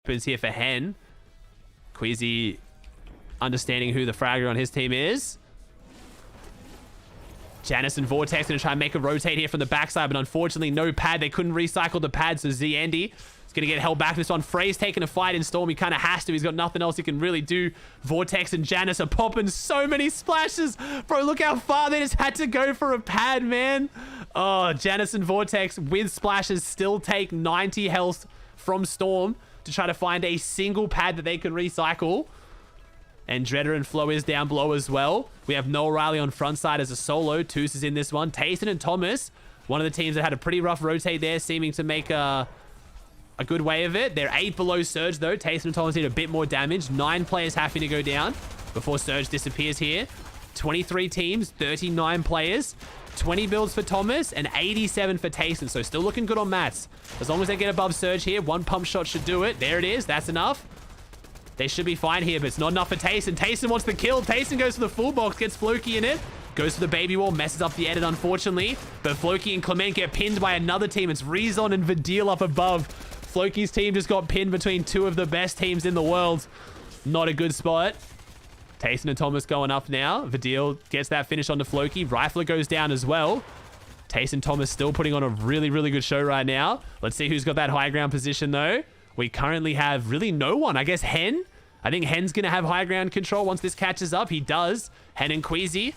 opens here for Hen. Queasy understanding who the fragger on his team is. Janice and Vortex going to try and make a rotate here from the backside, but unfortunately no pad. They couldn't recycle the pad, so Andy is going to get held back in this one. Frey's taking a fight in Storm. He kind of has to. He's got nothing else he can really do. Vortex and Janice are popping so many splashes. Bro, look how far they just had to go for a pad, man. Oh, Janice and Vortex with splashes still take 90 health from Storm to try to find a single pad that they can recycle. And Dreader and Flo is down below as well. We have Noah Riley on front side as a solo. Toos is in this one. Tayson and Thomas, one of the teams that had a pretty rough rotate there, seeming to make a good way of it. They're 8 below Surge, though. Tayson and Thomas need a bit more damage. 9 players having to go down before Surge disappears here. 23 teams, 39 players. 20 builds for Thomas and 87 for Tayson. So still looking good on mats. As long as they get above Surge here, 1 pump shot should do it. There it is. That's enough. They should be fine here, but it's not enough for Tayson. Tayson wants the kill. Tayson goes for the full box, gets Floki in it. Goes for the baby wall, messes up the edit, unfortunately. But Floki and Clement get pinned by another team. It's Rezon and Vidil up above. Floki's team just got pinned between 2 of the best teams in the world. Not a good spot. Tayson and Thomas going up now. Vidil gets that finish onto Floki. Rifler goes down as well. Tayson Thomas still putting on a really, really good show right now. Let's see who's got that high ground position, though. We currently have really no one. I guess Hen. I think Hen's going to have high ground control once this catches up. He does. Hen and Queasy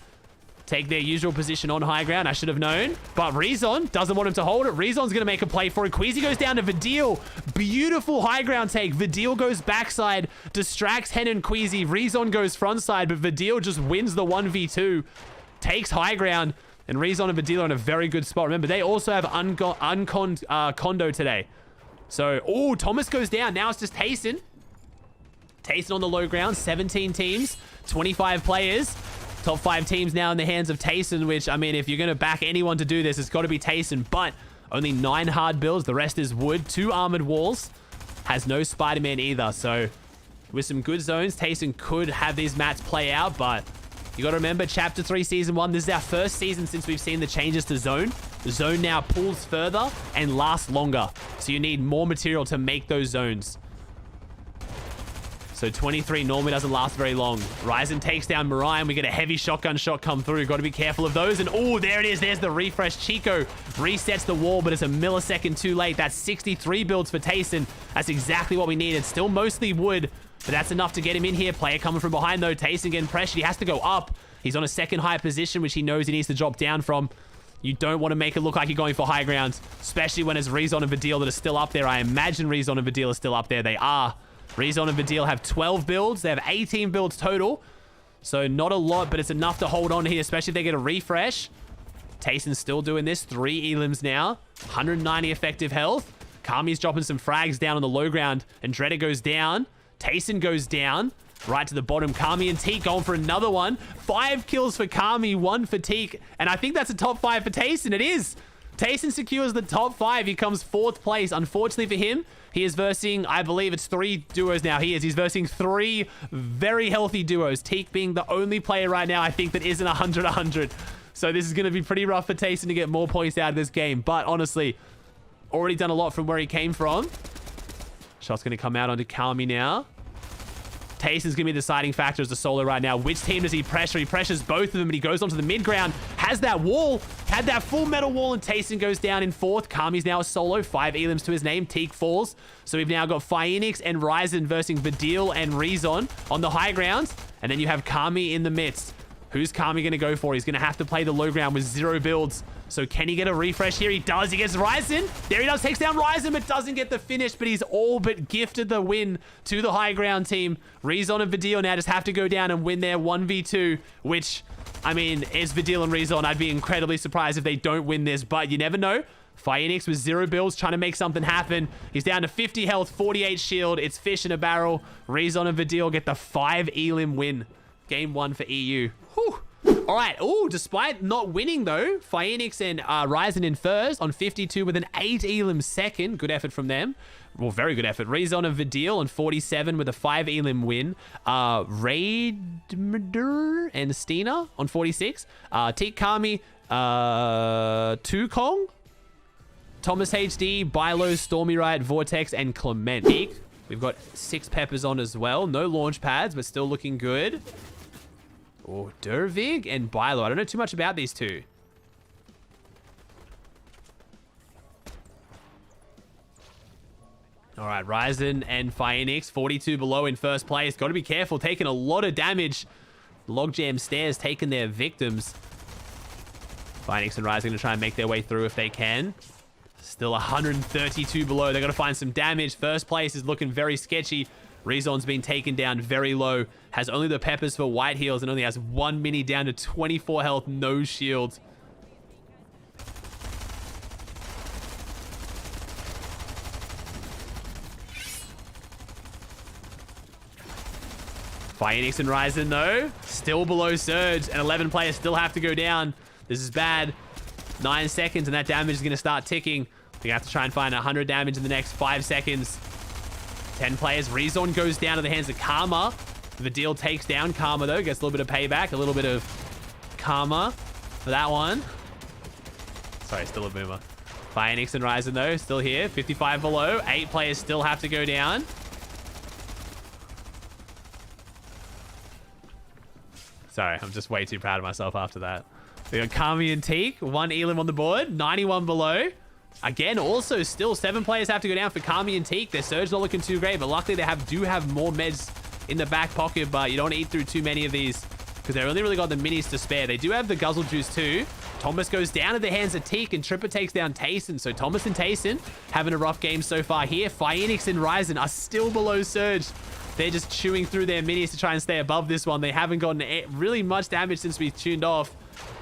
take their usual position on high ground. I should have known. But Rezon doesn't want him to hold it. Rezon's going to make a play for it. Queasy goes down to Vidil. Beautiful high ground take. Vidil goes backside. Distracts Hen and Queasy. Rezon goes frontside. But Vidil just wins the 1v2. Takes high ground. And Rezon and Vidil are in a very good spot. Remember, they also have Condo today. So, oh, Thomas goes down. Now it's just Tayson. Tayson on the low ground. 17 teams. 25 players. Top 5 teams now in the hands of Tayson, which, I mean, if you're going to back anyone to do this, it's got to be Tayson. But only 9 hard builds. The rest is wood. 2 armored walls. Has no Spider-Man either. So, with some good zones, Tayson could have these mats play out. But you got to remember, Chapter 3, Season 1, this is our first season since we've seen the changes to zone. The zone now pulls further and lasts longer. So you need more material to make those zones. So 23 normally doesn't last very long. Ryzen takes down Mirai, and we get a heavy shotgun shot come through. Got to be careful of those. And oh, there it is. There's the refresh. Chico resets the wall, but it's a millisecond too late. That's 63 builds for Tayson. That's exactly what we needed. Still mostly wood, but that's enough to get him in here. Player coming from behind, though. Tayson getting pressured. He has to go up. He's on a second high position, which he knows he needs to drop down from. You don't want to make it look like you're going for high ground, especially when it's Rezon and Vidil that are still up there. I imagine Rezon and Vidil are still up there. They are. Rezon and Vidil have 12 builds. They have 18 builds total. So not a lot, but it's enough to hold on here, especially if they get a refresh. Tayson's still doing this. 3 elims now. 190 effective health. Kami's dropping some frags down on the low ground, and Dreader goes down. Tayson goes down. Right to the bottom. Kami and Teak going for another one. 5 kills for Kami, 1 for Teak. And I think that's a top 5 for Tayson. It is. Tayson secures the top 5. He comes 4th place. Unfortunately for him, he is versing, I believe it's 3 duos now. He's versing 3 very healthy duos. Teak being the only player right now, I think, that isn't 100-100. So this is going to be pretty rough for Tayson to get more points out of this game. But honestly, already done a lot from where he came from. Shot's going to come out onto Kami now. Tayson's going to be the deciding factor as the solo right now. Which team does he pressure? He pressures both of them, and he goes onto the mid ground. Has that wall. Had that full metal wall, and Tayson goes down in 4th. Kami's now a solo. 5 elims to his name. Teak falls. So we've now got Phoenix and Ryzen versing Vidil and Rezon on the high ground. And then you have Kami in the midst. Who's Kami going to go for? He's going to have to play the low ground with 0 builds. So can he get a refresh here? He does. He gets Ryzen. There he does. Takes down Ryzen, but doesn't get the finish. But he's all but gifted the win to the high ground team. Rezon and Vidil now just have to go down and win their 1v2, which, I mean, is Vidil and Rezon. I'd be incredibly surprised if they don't win this, but you never know. Phoenix with 0 builds trying to make something happen. He's down to 50 health, 48 shield. It's fish in a barrel. Rezon and Vidil get the 5 elim win. Game 1 for EU. Whew. All right. Oh, despite not winning, though, Phoenix and Ryzen in first on 52 with an 8 elim second. Good effort from them. Well, very good effort. Rezon and Vidil on 47 with a 5 elim win. Raidmer and Stina on 46. Teak Kami, Tukong, Thomas HD, Bilo, Stormy Riot, Vortex, and Clement. Teak We've got 6 peppers on as well. No launch pads, but still looking good. Oh, Dervig and Bilo. I don't know too much about these two. All right, Ryzen and Phoenix, 42 below in first place. Got to be careful, taking a lot of damage. Logjam Stairs taking their victims. Phoenix and Ryzen going to try and make their way through if they can. Still 132 below. They've got to find some damage. First place is looking very sketchy. Rezon's been taken down very low. Has only the peppers for white heals and only has 1 mini down to 24 health, no shield. Phoenix and Ryzen, though, still below Surge, and 11 players still have to go down. This is bad. 9 seconds, and that damage is going to start ticking. We're going to have to try and find 100 damage in the next 5 seconds. 10 players. Rezon goes down to the hands of Karma. The deal takes down Karma, though. Gets a little bit of payback. A little bit of Karma for that one. Sorry, still a boomer. Phoenix and Ryzen, though, still here. 55 below. 8 players still have to go down. Sorry, I'm just way too proud of myself after that. We got Kami and Teak. 1 Elim on the board. 91 below. Again, also still 7 players have to go down for Kami and Teak. Their Surge not looking too great, but luckily they do have more meds in the back pocket, but you don't want to eat through too many of these because they've only really got the minis to spare. They do have the Guzzle Juice too. Thomas goes down to the hands of Teak, and Tripper takes down Tayson. So Thomas and Tayson having a rough game so far here. Phoenix and Ryzen are still below Surge. They're just chewing through their minis to try and stay above this one. They haven't gotten really much damage since we tuned off.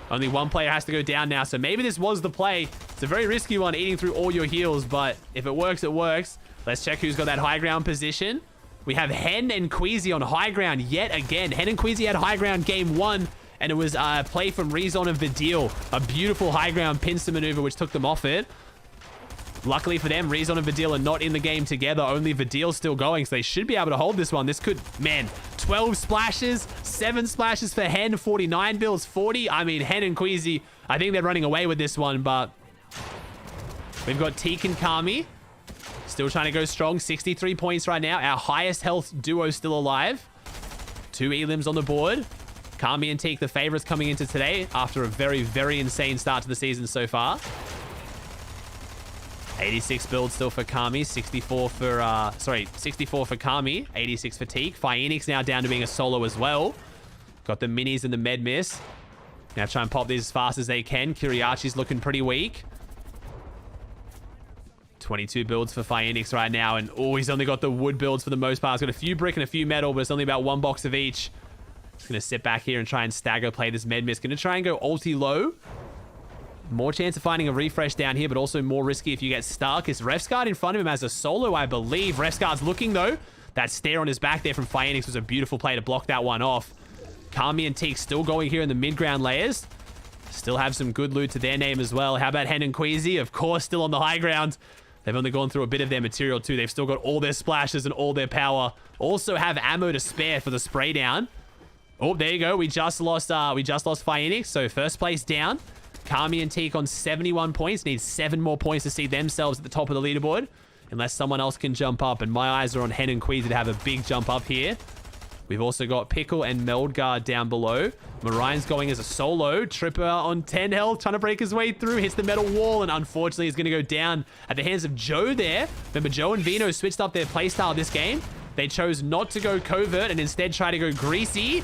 Only 1 player has to go down now, so maybe this was the play. It's a very risky one, eating through all your heals, but if it works, it works. Let's check who's got that high ground position. We have Hen and Queasy on high ground yet again. Hen and Queasy had high ground game 1, and it was a play from Rezon and Vidil. A beautiful high ground pincer maneuver, which took them off it. Luckily for them, Rezon and Vidil are not in the game together. Only Vidil's still going, so they should be able to hold this one. This could, man, 12 splashes, 7 splashes for Hen, 49 bills, 40. I mean, Hen and Queasy, I think they're running away with this one, but we've got Teak and Kami. Still trying to go strong. 63 points right now. Our highest health duo still alive. 2 Elims on the board. Kami and Teak, the favorites coming into today after a very, very insane start to the season so far. 86 build still for Kami, 64 for Kami, 86 for Teak. Phoenix now down to being a solo as well. Got the minis and the med miss. Now try and pop these as fast as they can. Kiriachi's looking pretty weak. 22 builds for Phoenix right now, and oh, he's only got the wood builds for the most part. He's got a few brick and a few metal, but it's only about 1 box of each. He's going to sit back here and try and stagger play this med miss. Going to try and go ulti low. More chance of finding a refresh down here, but also more risky if you get stuck. Is Refsguard in front of him as a solo, I believe. Refsguard's looking, though. That stare on his back there from Phoenix was a beautiful play to block that one off. Kami and Teak still going here in the mid-ground layers. Still have some good loot to their name as well. How about Hen and Queasy? Of course, still on the high ground. They've only gone through a bit of their material, too. They've still got all their splashes and all their power. Also have ammo to spare for the spray down. Oh, there you go. We just lost Phoenix, so first place down. Kami and Teak on 71 points. Need 7 more points to see themselves at the top of the leaderboard. Unless someone else can jump up. And my eyes are on Hen and Queasy to have a big jump up here. We've also got Pickle and Meldguard down below. Marion's going as a solo. Tripper on 10 health, trying to break his way through. Hits the metal wall, and unfortunately is going to go down at the hands of Joe there. Remember, Joe and Vino switched up their playstyle this game. They chose not to go covert and instead try to go greasy,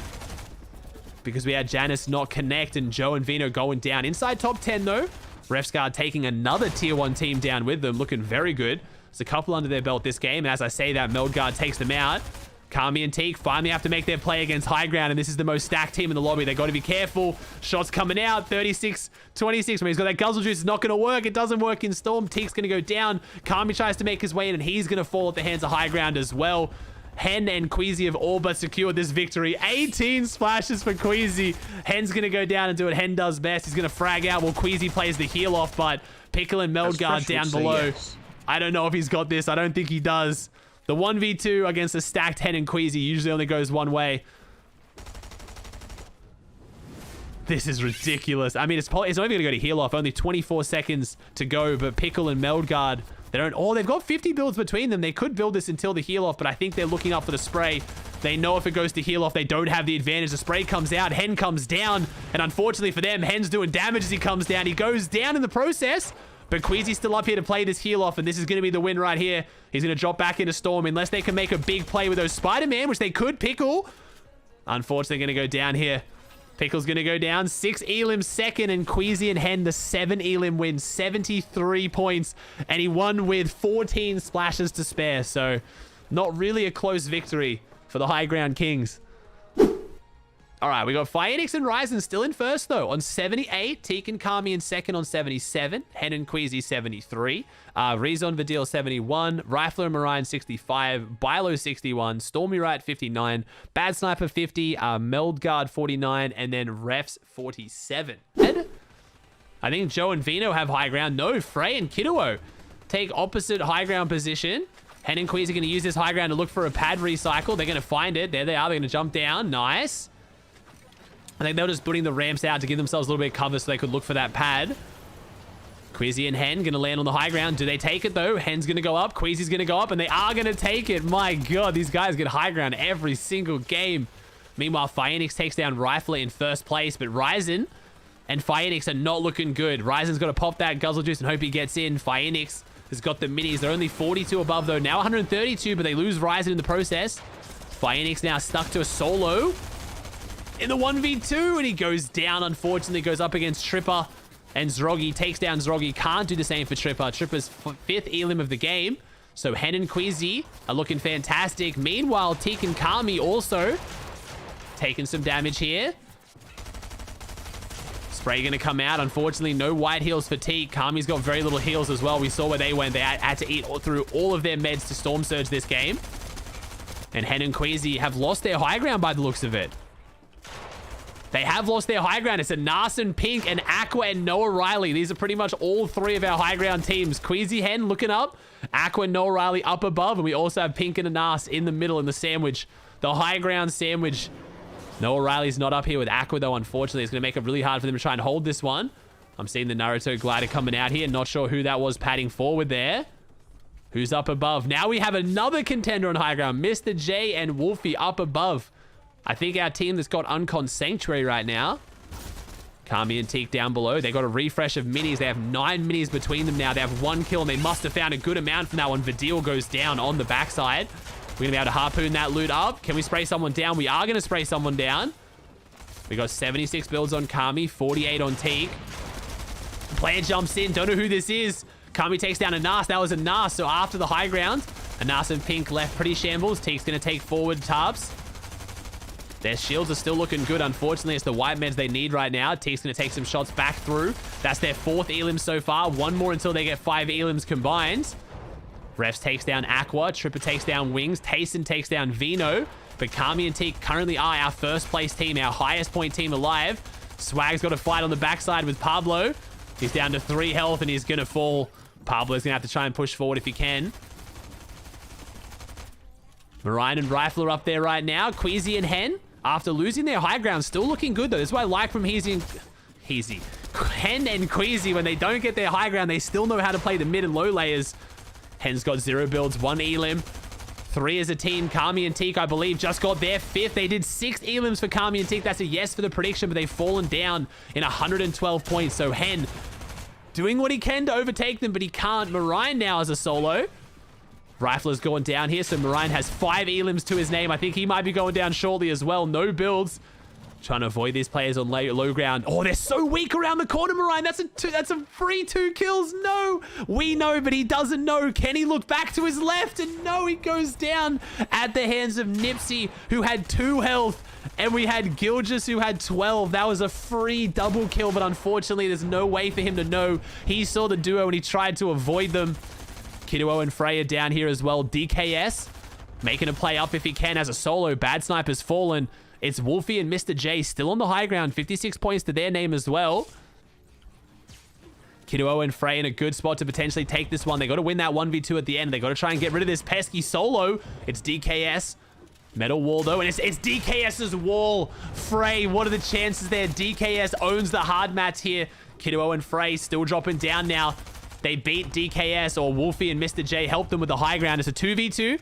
because we had Janice not connect and Joe and Vino going down. Inside top 10, though. Refsguard taking another tier 1 team down with them. Looking very good. There's a couple under their belt this game. And as I say that, Meldguard takes them out. Kami and Teak finally have to make their play against high ground. And this is the most stacked team in the lobby. They got to be careful. Shots coming out. 36-26. When he's got that Guzzle Juice, it's not going to work. It doesn't work in Storm. Teak's going to go down. Kami tries to make his way in, and he's going to fall at the hands of high ground as well. Hen and Queasy have all but secured this victory. 18 splashes for Queasy. Hen's going to go down and do what Hen does best. He's going to frag out while Queasy plays the heal off, but Pickle and Meldguard down below. Yes. I don't know if he's got this. I don't think he does. The 1v2 against a stacked Hen and Queasy usually only goes one way. This is ridiculous. I mean, it's only going to go to heal off. Only 24 seconds to go, but Pickle and Meldguard They don't... Oh, they've got 50 builds between them. They could build this until the heal off, but I think they're looking up for the spray. They know if it goes to heal off, they don't have the advantage. The spray comes out, Hen comes down, and unfortunately for them, Hen's doing damage as he comes down. He goes down in the process, but Queasy's still up here to play this heal off, and this is going to be the win right here. He's going to drop back into Storm unless they can make a big play with those Spider-Man, which they could. Pickle, unfortunately, going to go down here. Pickle's going to go down. 6 Elim second, and Queasy and Hen, the 7 Elim win, 73 points, and he won with 14 splashes to spare, so not really a close victory for the High Ground Kings. All right, we got AussieAntics and Ryzen still in first, though, on 78. Teak and Kami in second on 77. Hen and Queasy, 73. Rezon Vidil, 71. Rifler and Mariah, 65. Bilo, 61. Stormy Right, 59. Bad Sniper, 50. Meldguard, 49. And then Refs, 47. I think Joe and Vino have high ground. No, Frey and Kiduo take opposite high ground position. Hen and Queasy are going to use this high ground to look for a pad recycle. They're going to find it. There they are. They're going to jump down. Nice. I think they were just putting the ramps out to give themselves a little bit of cover so they could look for that pad. Queasy and Hen going to land on the high ground. Do they take it, though? Hen's going to go up. Queasy's going to go up, and they are going to take it. My God, these guys get high ground every single game. Meanwhile, AussieAntics takes down Rifler in first place, but Ryzen and AussieAntics are not looking good. Ryzen's got to pop that Guzzle Juice and hope he gets in. AussieAntics has got the minis. They're only 42 above, though. Now 132, but they lose Ryzen in the process. AussieAntics now stuck to a solo in the 1v2, and he goes down, unfortunately. Goes up against Tripper, and Zrogi takes down Zrogi. Can't do the same for Tripper. Tripper's 5th Elim of the game. So Hen and Queasy are looking fantastic. Meanwhile, Teak and Kami also taking some damage here. Spray going to come out. Unfortunately, no white heals for Teak. Kami's got very little heals as well. We saw where they went. They had to eat through all of their meds to Storm Surge this game. And Hen and Queasy have lost their high ground by the looks of it. They have lost their high ground. It's a Nas and Pink and Aqua and Noah Riley. These are pretty much all 3 of our high ground teams. Queasy, Hen looking up. Aqua and Noah Riley up above. And we also have Pink and a Nas in the middle in the sandwich. The high ground sandwich. Noah Riley's not up here with Aqua, though, unfortunately. It's going to make it really hard for them to try and hold this one. I'm seeing the Naruto glider coming out here. Not sure who that was padding forward there. Who's up above? Now we have another contender on high ground. Mr. J and Wolfie up above. I think our team that's got Uncon Sanctuary right now. Kami and Teak down below. They got a refresh of minis. They have 9 minis between them now. They have 1 kill, and they must have found a good amount from that one. Vidil goes down on the backside. We're going to be able to harpoon that loot up. Can we spray someone down? We are going to spray someone down. We got 76 builds on Kami, 48 on Teak. Player jumps in. Don't know who this is. Kami takes down a Nas. That was a Nas. So after the high ground, a Nas and Pink left pretty shambles. Teak's going to take forward Tarps. Their shields are still looking good. Unfortunately, it's the white meds they need right now. Teak's going to take some shots back through. That's their 4th Elim so far. 1 more until they get 5 Elims combined. Refs takes down Aqua. Tripper takes down Wings. Tayson takes down Vino. But Kami and Teak currently are our first place team, our highest point team alive. Swag's got a fight on the backside with Pablo. He's down to 3 health, and he's going to fall. Pablo's going to have to try and push forward if he can. Mariah and Rifler up there right now. Queasy and Hen, after losing their high ground, still looking good, though. This is what I like from Hen and Queasy. When they don't get their high ground, they still know how to play the mid and low layers. Hen's got 0 builds, 1 Elim. 3 as a team. Kami and Teak, I believe, just got their 5th. They did 6 Elims for Kami and Teak. That's a yes for the prediction, but they've fallen down in 112 points. So Hen doing what he can to overtake them, but he can't. Mariah now as a solo. Rifler's going down here, so Mariah has 5 Elims to his name. I think he might be going down shortly as well. No builds. Trying to avoid these players on low ground. Oh, they're so weak around the corner, Mariah. That's a free 2 kills. No, we know, but he doesn't know. Can he look back to his left? And no, he goes down at the hands of Nipsey, who had 2 health. And we had Gilgis, who had 12. That was a free double kill, but unfortunately, there's no way for him to know. He saw the duo, and he tried to avoid them. Kiduo and Freya down here as well. DKS making a play up if he can as a solo. Bad Sniper's fallen. It's Wolfie and Mr. J still on the high ground. 56 points to their name as well. Kiduo and Frey in a good spot to potentially take this one. They got to win that 1v2 at the end. They got to try and get rid of this pesky solo. It's DKS. Metal wall, though, and it's DKS's wall. Frey, what are the chances there? DKS owns the hard mats here. Kiduo and Frey still dropping down now. They beat DKS, or Wolfie and Mr. J helped them with the high ground. It's a 2v2.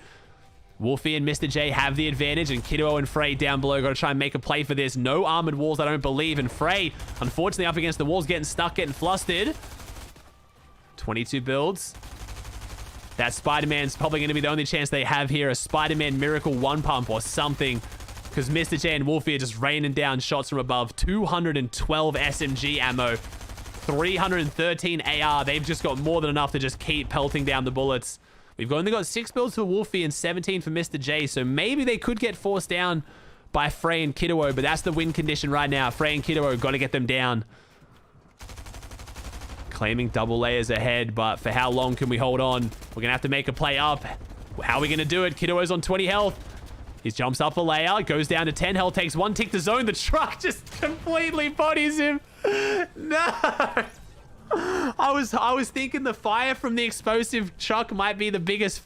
Wolfie and Mr. J have the advantage, and Kiddo and Frey down below got to try and make a play for this. No armored walls, I don't believe. And Frey, unfortunately, up against the walls, getting stuck, getting flustered. 22 builds. That Spider-Man's probably going to be the only chance they have here. A Spider-Man Miracle 1 pump or something. Because Mr. J and Wolfie are just raining down shots from above. 212 SMG ammo. 313 AR. They've just got more than enough to just keep pelting down the bullets. We've only got 6 builds for Wolfie and 17 for Mr. J. So maybe they could get forced down by Frey and Kiddo. But that's the win condition right now. Frey and Kiddo got to get them down. Claiming double layers ahead, but for how long can we hold on? We're going to have to make a play up. How are we going to do it? Kiddo's on 20 health. He jumps up a layer, goes down to 10 health, takes one tick to zone. The truck just completely bodies him. No. I was thinking the fire from the explosive truck might be the biggest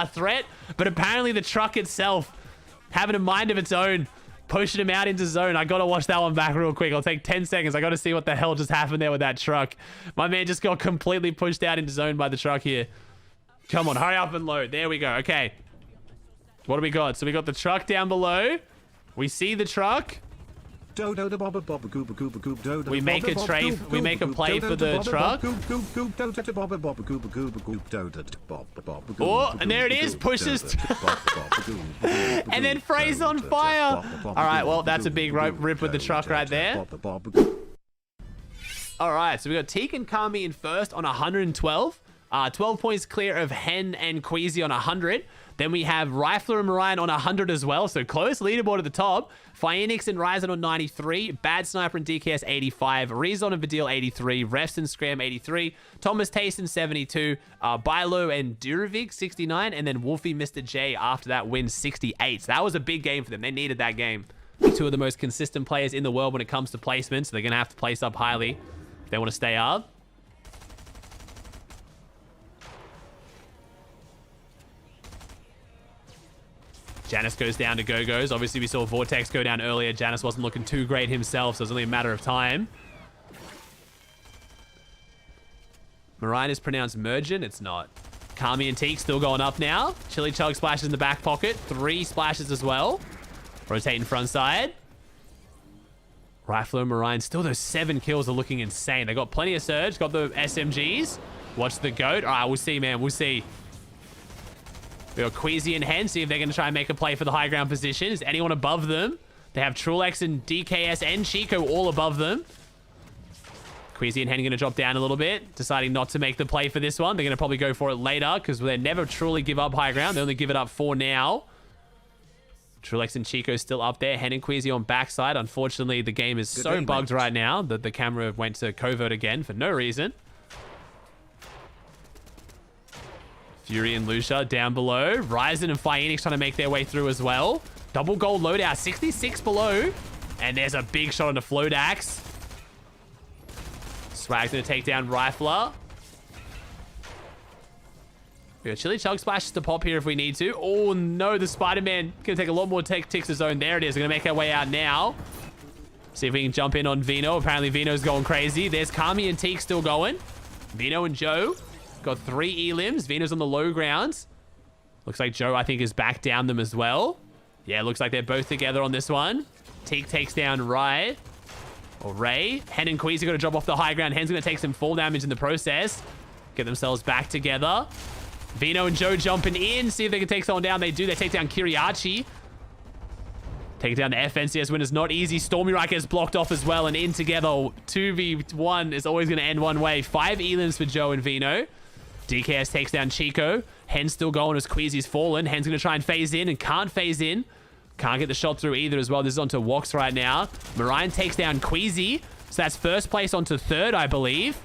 threat, but apparently the truck itself, having a mind of its own, pushing him out into zone. I gotta watch that one back real quick. I'll take 10 seconds. I gotta see what the hell just happened there with that truck. My man just got completely pushed out into zone by the truck here. Come on, hurry up and load. There we go. Okay. What do we got? So we got the truck down below. We see the truck. We make a trade. We make a play for the truck. Oh, and there it is. Pushes. And then Frey's on fire. All right, well, that's a big rip with the truck right there. All right, so we got Teak and Kami in first on 112. 12 points clear of Hen and Queasy on 100. Then we have Rifler and Marion on 100 as well. So close leaderboard at the top. Phoenix and Ryzen on 93. Bad Sniper and DKS 85. Rezon and Vidil 83. Refs and Scram 83. Thomas Tayson 72. Bilo and Duravik 69. And then Wolfie Mr. J after that win 68. So that was a big game for them. They needed that game. Two of the most consistent players in the world when it comes to placement. So they're going to have to place up highly if they want to stay up. Janice goes down to Go-Go's. Obviously, we saw Vortex go down earlier. Janice wasn't looking too great himself, so it was only a matter of time. Marion is pronounced Mergent. It's not. Kami and Teak still going up now. Chili Chug splashes in the back pocket. 3 splashes as well. Rotating front side. Rifler and Marion. Still those 7 kills are looking insane. They got plenty of surge. Got the SMGs. Watch the goat. All right, we'll see, man. We'll see. We got Queasy and Hen. See if they're going to try and make a play for the high ground position. Is anyone above them? They have Trulex and DKS and Chico all above them. Queasy and Hen are going to drop down a little bit, deciding not to make the play for this one. They're going to probably go for it later because they never truly give up high ground. They only give it up for now. Trulex and Chico still up there. Hen and Queasy on backside. Unfortunately, the game is so bugged right now that the camera went to covert again for no reason. Fury and Lucia down below. Ryzen and Phoenix trying to make their way through as well. Double gold loadout. 66 below. And there's a big shot on the float axe. Swag's going to take down Rifler. We got Chili Chug splashes to pop here if we need to. Oh, no. The Spider-Man going to take a lot more ticks to zone. There it is. We're going to make our way out now. See if we can jump in on Vino. Apparently, Vino's going crazy. There's Kami and Teak still going. Vino and Joe. Got 3 elims. Vino's on the low grounds. Looks like Joe, I think, is back down them as well. Yeah, looks like they're both together on this one. Teak takes down Ray. Hen and Queasy got to drop off the high ground. Hen's going to take some fall damage in the process. Get themselves back together. Vino and Joe jumping in. See if they can take someone down. They do. They take down Kiriachi. Take it down to FNCS winners. Not easy. Stormy Right gets blocked off as well. And in together. 2v1 is always going to end one way. 5 elims for Joe and Vino. DKS takes down Chico. Hen's still going as Queasy's fallen. Hen's going to try and phase in and can't phase in. Can't get the shot through either as well. This is onto Wox right now. Marion takes down Queasy. So that's first place onto third, I believe.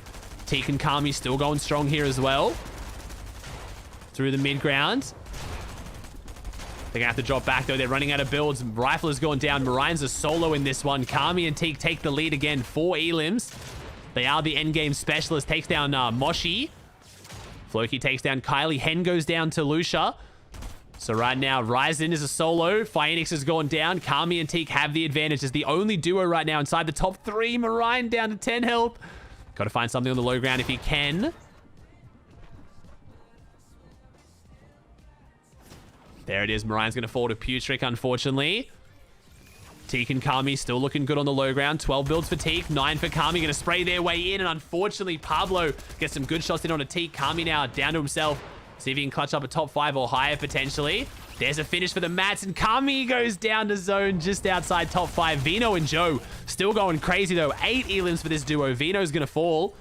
Teak and Kami still going strong here as well. Through the mid ground. They're going to have to drop back, though. They're running out of builds. Rifler's going down. Marion's a solo in this one. Kami and Teak take the lead again. 4 elims. They are the endgame specialist. Takes down Moshi. Floki takes down Kylie. Hen goes down to Lucia. So right now, Ryzen is a solo. Phoenix has gone down. Kami and Teak have the advantage. It's the only duo right now inside the top 3. Marion down to 10 health. Got to find something on the low ground if he can. There it is. Marine's going to fall to Putrick, unfortunately. Teak and Kami still looking good on the low ground. 12 builds for Teak, 9 for Kami. Going to spray their way in, and unfortunately, Pablo gets some good shots in on a Teak. Kami now down to himself. See if he can clutch up a top 5 or higher, potentially. There's a finish for the Mats, and Kami goes down to zone just outside top 5. Vino and Joe still going crazy, though. 8 elims for this duo. Vino's going to fall.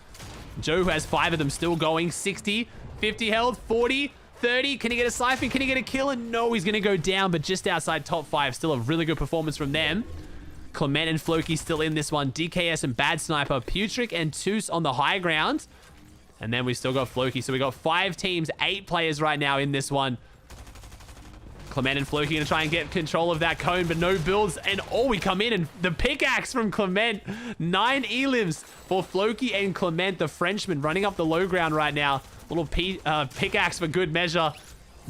Joe, who has 5 of them, still going. 60, 50 health, 40, 30. Can he get a siphon? Can he get a kill? And no, he's going to go down, but just outside top 5. Still a really good performance from them. Clement and Floki still in this one. DKS and Bad Sniper. Putrick and Toos on the high ground. And then we still got Floki. So we got 5 teams, 8 players right now in this one. Clement and Floki going to try and get control of that cone, but no builds. And we come in, and the pickaxe from Clement. 9 elims for Floki and Clement, the Frenchman, running up the low ground right now. Little pickaxe for good measure.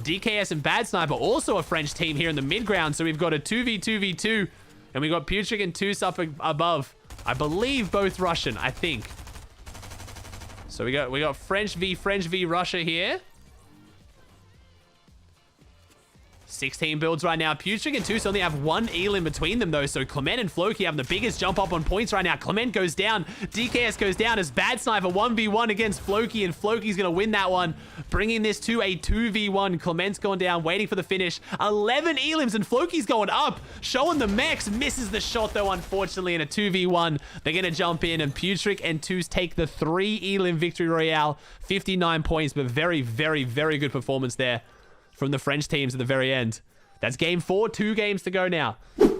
DKS and Bad Sniper, also a French team here in the mid ground. So we've got a 2v2v2, and we got Putrick and Toos up above. I believe both Russian, I think. So we got French v Russia here. 16 builds right now. Putrick and Toos only have 1 elim between them, though. So Clement and Floki having the biggest jump up on points right now. Clement goes down. DKS goes down as Bad Sniper 1v1 against Floki, and Floki's going to win that one, bringing this to a 2v1. Clement's gone down, waiting for the finish. 11 elims, and Floki's going up, showing the mechs. Misses the shot, though, unfortunately, in a 2v1. They're going to jump in, and Putrick and Toos take the 3 elim victory royale. 59 points, but very, very, very good performance there from the French teams at the very end. That's game 4, 2 games to go now.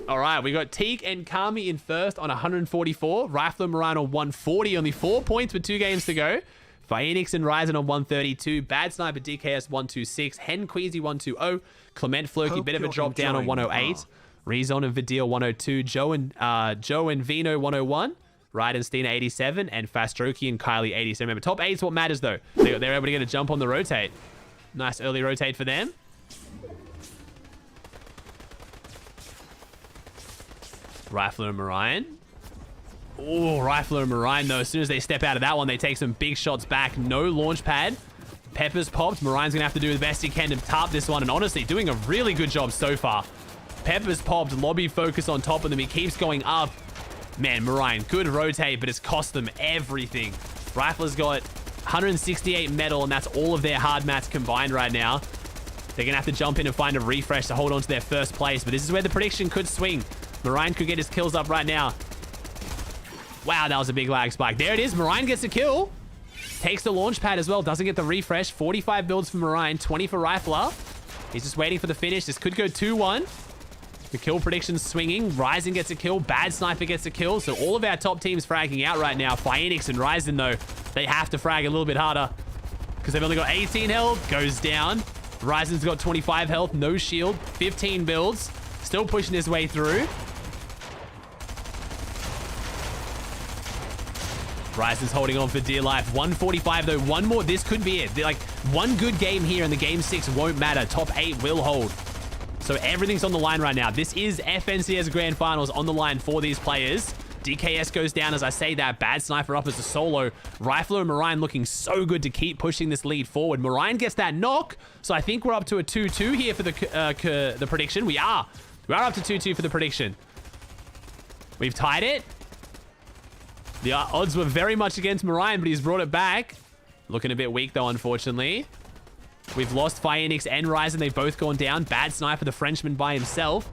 All right, we got Teak and Kami in first on 144. Rifle and Marine on 140, only 4 points with 2 games to go. Phoenix and Ryzen on 132. Bad Sniper DKS 126. Hen Queasy 120. Clement Floki, bit of a drop down on 108. Rezon and Vidil 102. Joe and Vino 101. Rydenstein 87. And Fastroki and Kylie 87. Remember, top 8 is what matters, though. They're able to get a jump on the rotate. Nice early rotate for them. Rifler and Marine. Oh, Rifler and Marine, though. As soon as they step out of that one, they take some big shots back. No launch pad. Peppers popped. Marine's going to have to do the best he can to tarp this one. And honestly, doing a really good job so far. Peppers popped. Lobby focus on top of them. He keeps going up. Man, Marine, good rotate, but it's cost them everything. Rifler's got 168 metal, and that's all of their hard mats combined right now. They're going to have to jump in and find a refresh to hold on to their first place, but this is where the prediction could swing. Marine could get his kills up right now. Wow, that was a big lag spike. There it is. Marine gets a kill. Takes the launch pad as well. Doesn't get the refresh. 45 builds for Marine, 20 for Rifler. He's just waiting for the finish. This could go 2-1. The kill prediction's swinging. Ryzen gets a kill. Bad Sniper gets a kill. So all of our top teams fragging out right now. Phoenix and Ryzen, though, they have to frag a little bit harder because they've only got 18 health. Goes down. Ryzen's got 25 health. No shield. 15 builds. Still pushing his way through. Ryzen's holding on for dear life. 145, though. One more. This could be it. Like, one good game here and the game 6 won't matter. Top 8 will hold. So everything's on the line right now. This is FNCS Grand Finals on the line for these players. DKS goes down as I say that. Bad Sniper up as a solo. Rifler and Marine looking so good to keep pushing this lead forward. Marine gets that knock. So I think we're up to a 2-2 here for the prediction. We are up to 2-2 for the prediction. We've tied it. The odds were very much against Marine, but he's brought it back. Looking a bit weak, though, unfortunately. We've lost Phoenix and Ryzen. They've both gone down. Bad Sniper, the Frenchman, by himself.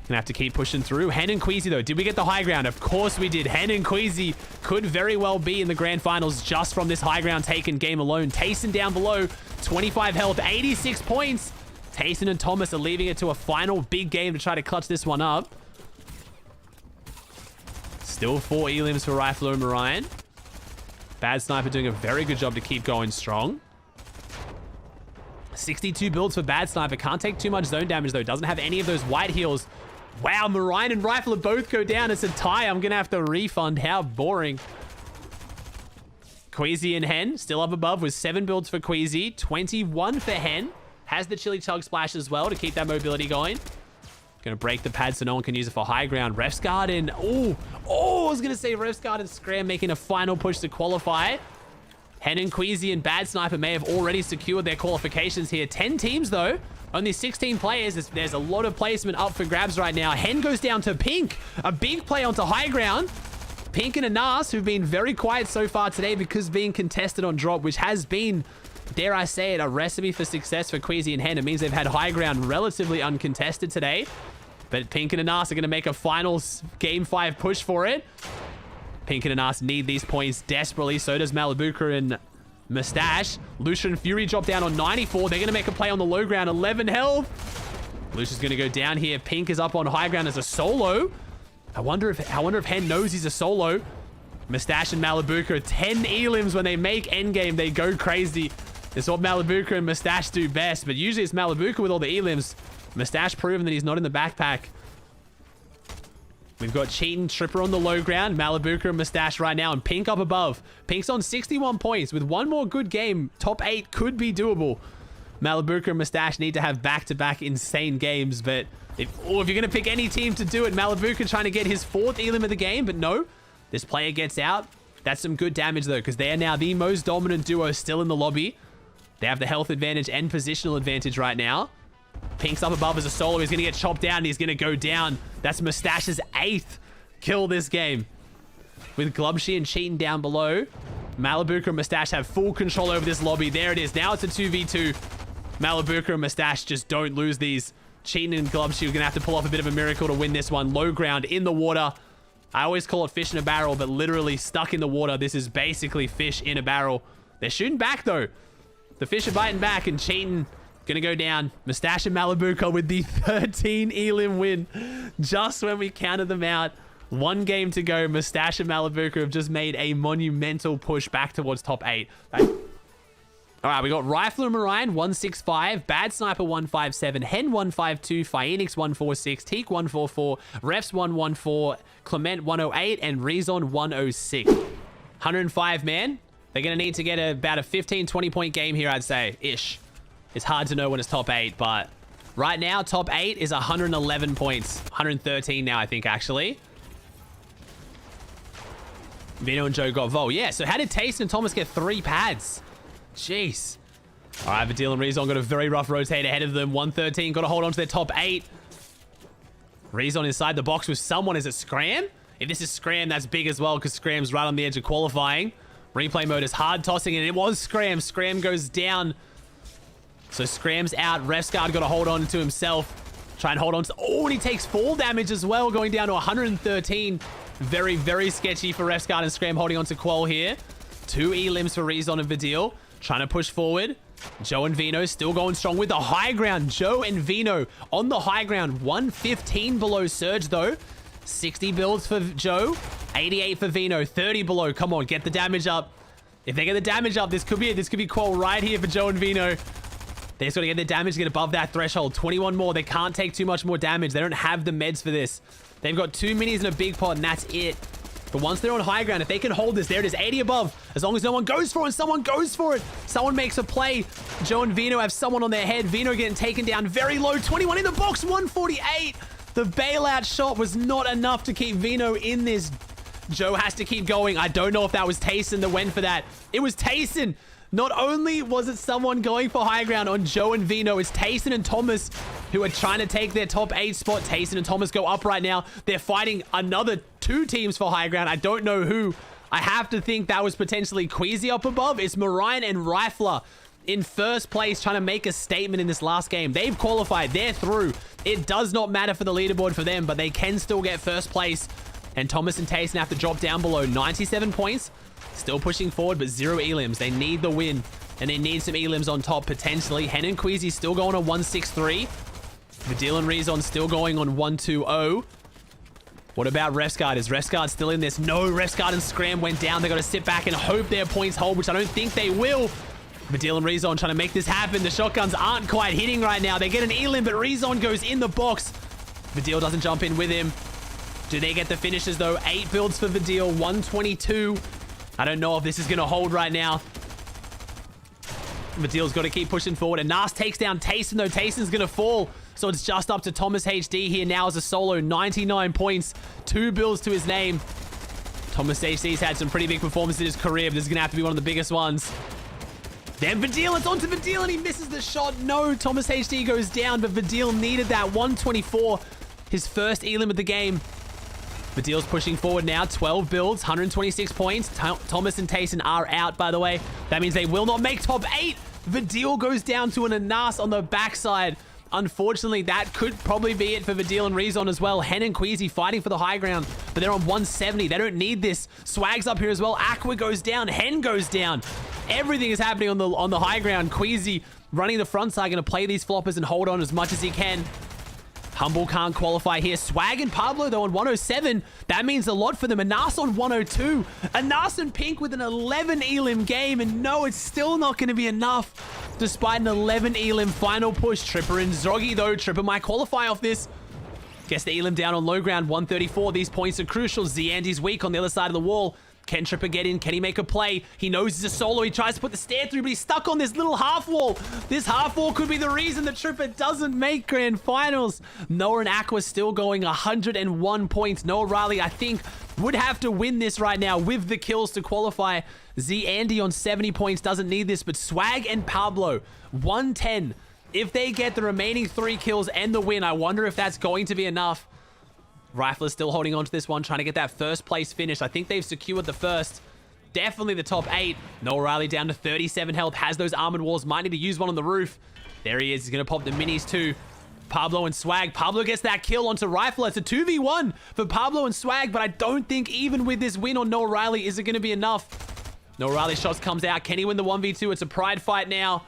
Gonna have to keep pushing through. Hen and Queasy, though. Did we get the high ground? Of course we did. Hen and Queasy could very well be in the grand finals just from this high ground taken game alone. Tayson down below. 25 health, 86 points. Tayson and Thomas are leaving it to a final big game to try to clutch this one up. Still 4 elims for Rifler and Marine. Bad Sniper doing a very good job to keep going strong. 62 builds for Bad Sniper. Can't take too much zone damage, though. Doesn't have any of those white heals. Wow, Marine and Rifler both go down. It's a tie. I'm going to have to refund. How boring. Queasy and Hen still up above with 7 builds for Queasy. 21 for Hen. Has the Chili Chug Splash as well to keep that mobility going. Gonna break the pad so no one can use it for high ground. Ref's Garden. Oh, I was gonna say Ref's Garden Scram making a final push to qualify. Hen and Queasy and Bad Sniper may have already secured their qualifications here. 10 teams, though, Only 16 players. There's a lot of placement up for grabs right now. Hen goes down to Pink. A big play onto high ground. Pink and Anas, who've been very quiet so far today because being contested on drop, which has been, dare I say it, a recipe for success for Queasy and Hen. It means they've had high ground relatively uncontested today. But Pink and Anas are going to make a final game 5 push for it. Pink and Anas need these points desperately. So does Malibuka and Mustache. Lucia and Fury drop down on 94. They're going to make a play on the low ground. 11 health. Lucia's going to go down here. Pink is up on high ground as a solo. I wonder if Hen knows he's a solo. Mustache and Malibuka, 10 elims when they make endgame. They go crazy. It's what Malibuka and Mustache do best. But usually it's Malibuka with all the elims. Mustache proven that he's not in the backpack. We've got Cheatin' Tripper on the low ground. Malibuka and Mustache right now. And Pink up above. Pink's on 61 points. With one more good game, top 8 could be doable. Malibuka and Mustache need to have back-to-back insane games. But if you're going to pick any team to do it, Malibuka trying to get his 4th elim of the game. But no, this player gets out. That's some good damage, though, because they are now the most dominant duo still in the lobby. They have the health advantage and positional advantage right now. Pink's up above as a solo. He's going to get chopped down and he's going to go down. That's Mustache's 8th kill this game. With Glubshy and Cheatin' down below, Malibuka and Mustache have full control over this lobby. There it is. Now it's a 2v2. Malibuka and Mustache just don't lose these. Cheatin' and Glubshy are going to have to pull off a bit of a miracle to win this one. Low ground in the water. I always call it fish in a barrel, but literally stuck in the water. This is basically fish in a barrel. They're shooting back, though. The fish are biting back, and Cheatin' gonna go down. Mustache and Malibuka with the 13 elim win. Just when we counted them out. 1 game to go. Mustache and Malibuka have just made a monumental push back towards top 8. All right, we got Rifler and Marion 165, Bad Sniper 157, Hen 152, Phoenix 146, Teak 144, Refs 114, Clement 108, and Rezon 106. 105, man. They're going to need to get about a 15-20 point game here, I'd say, ish. It's hard to know when it's top 8, but right now, top 8 is 111 points. 113 now, I think, actually. Vino and Joe got Vol. Yeah, so how did Taste and Thomas get 3 pads? Jeez. All right, Vidil and Rezon got a very rough rotate ahead of them. 113, got to hold on to their top 8. Rezon inside the box with someone. Is it Scram? If this is Scram, that's big as well because Scram's right on the edge of qualifying. Replay mode is hard tossing, and it was Scram. Scram goes down. So Scram's out. Refsguard got to hold on to himself. Try and hold on to... Oh, and he takes fall damage as well, going down to 113. Very, very sketchy for Refsguard and Scram holding on to Qual here. 2 elims for Rezon and Vidil. Trying to push forward. Joe and Vino still going strong with the high ground. Joe and Vino on the high ground. 115 below Surge, though. 60 builds for Joe. 88 for Vino. 30 below. Come on, get the damage up. If they get the damage up, this could be it. This could be Qual right here for Joe and Vino. They just got to get their damage, get above that threshold. 21 more. They can't take too much more damage. They don't have the meds for this. They've got 2 minis and a big pot, and that's it. But once they're on high ground, if they can hold this, there it is, 80 above. As long as no one goes for it, someone goes for it. Someone makes a play. Joe and Vino have someone on their head. Vino getting taken down very low. 21 in the box, 148. The bailout shot was not enough to keep Vino in this. Joe has to keep going. I don't know if that was Tayson that went for that. It was Tayson. Not only was it someone going for high ground on Joe and Vino, it's Tayson and Thomas who are trying to take their top 8 spot. Tayson and Thomas go up right now. They're fighting another 2 teams for high ground. I don't know who. I have to think that was potentially Queasy up above. It's Marion and Rifler in first place trying to make a statement in this last game. They've qualified. They're through. It does not matter for the leaderboard for them, but they can still get first place. And Thomas and Tayson have to drop down below. 97 points. Still pushing forward, but 0 elims. They need the win, and they need some elims on top, potentially. Hen and Queasy still going on 163. Vidil and Rezon still going on 120. What about Refsguard? Is Refsguard still in this? No, Refsguard and Scram went down. They got to sit back and hope their points hold, which I don't think they will. Vidil and Rezon trying to make this happen. The shotguns aren't quite hitting right now. They get an elim, but Rezon goes in the box. Vidil doesn't jump in with him. Do they get the finishes, though? 8 builds for Vidil, 122. I don't know if this is going to hold right now. Vidil's got to keep pushing forward. And Nas takes down Tayson, though. Tayson's going to fall. So it's just up to Thomas HD here now as a solo. 99 points. 2 builds to his name. Thomas HD's had some pretty big performances in his career, but this is going to have to be one of the biggest ones. Then Vidil, it's onto Vidil, and he misses the shot. No, Thomas HD goes down, but Vidil needed that. 124, his first elim of the game. Vidil's pushing forward now. 12 builds, 126 points. Thomas and Tayson are out, by the way. That means they will not make top 8. Vidil goes down to an Anas on the backside. Unfortunately, that could probably be it for Vidil and Rezon as well. Hen and Queasy fighting for the high ground, but they're on 170. They don't need this. Swag's up here as well. Aqua goes down. Hen goes down. Everything is happening on the high ground. Queasy running the front side, going to play these floppers and hold on as much as he can. Humble can't qualify here. Swag and Pablo, though, on 107. That means a lot for them. Anas on 102. Anas and Pink with an 11 elim game. And no, it's still not going to be enough. Despite an 11 elim final push. Tripper and Zoggy, though. Tripper might qualify off this. Gets the elim down on low ground. 134. These points are crucial. ZAndy's weak on the other side of the wall. Can Tripper get in? Can he make a play? He knows he's a solo. He tries to put the stair through, but he's stuck on this little half wall. This half wall could be the reason that Tripper doesn't make grand finals. Noah and Aqua still going 101 points. Noah Riley, I think, would have to win this right now with the kills to qualify. ZAndy on 70 points doesn't need this, but Swag and Pablo, 110. If they get the remaining 3 kills and the win, I wonder if that's going to be enough. Rifle is still holding on to this one, trying to get that first place finish. I think they've secured the first. Definitely the top 8. Noah Riley down to 37 health. Has those armored walls. Might need to use one on the roof. There he is. He's going to pop the minis too. Pablo and Swag. Pablo gets that kill onto Rifle. It's a 2v1 for Pablo and Swag, but I don't think even with this win on Noah Riley, is it going to be enough? Noah Riley's shots comes out. Can he win the 1v2? It's a pride fight now.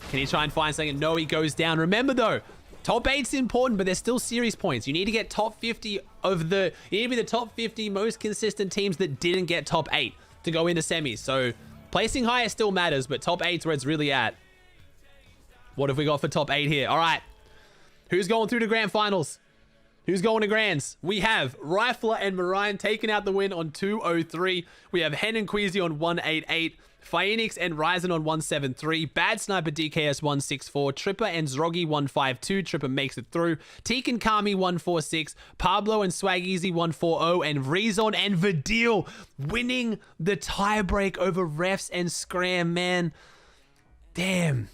Can he try and find something? No, he goes down. Remember though, top 8's important, but there's still series points. You need to get top 50 of the... You need to be the top 50 most consistent teams that didn't get top 8 to go into semis. So placing higher still matters, but top 8's where it's really at. What have we got for top 8 here? All right. Who's going through to grand finals? Who's going to grands? We have Rifler and Marion taking out the win on 203. We have Hen and Queasy on 188. Phoenix and Ryzen on 173. Bad Sniper DKS 164. Tripper and Zrogi 152. Tripper makes it through. Teak and Kami 146. Pablo and Swag Easy 140. And Rezon and Vidil winning the tiebreak over Refs and Scram, man. Damn.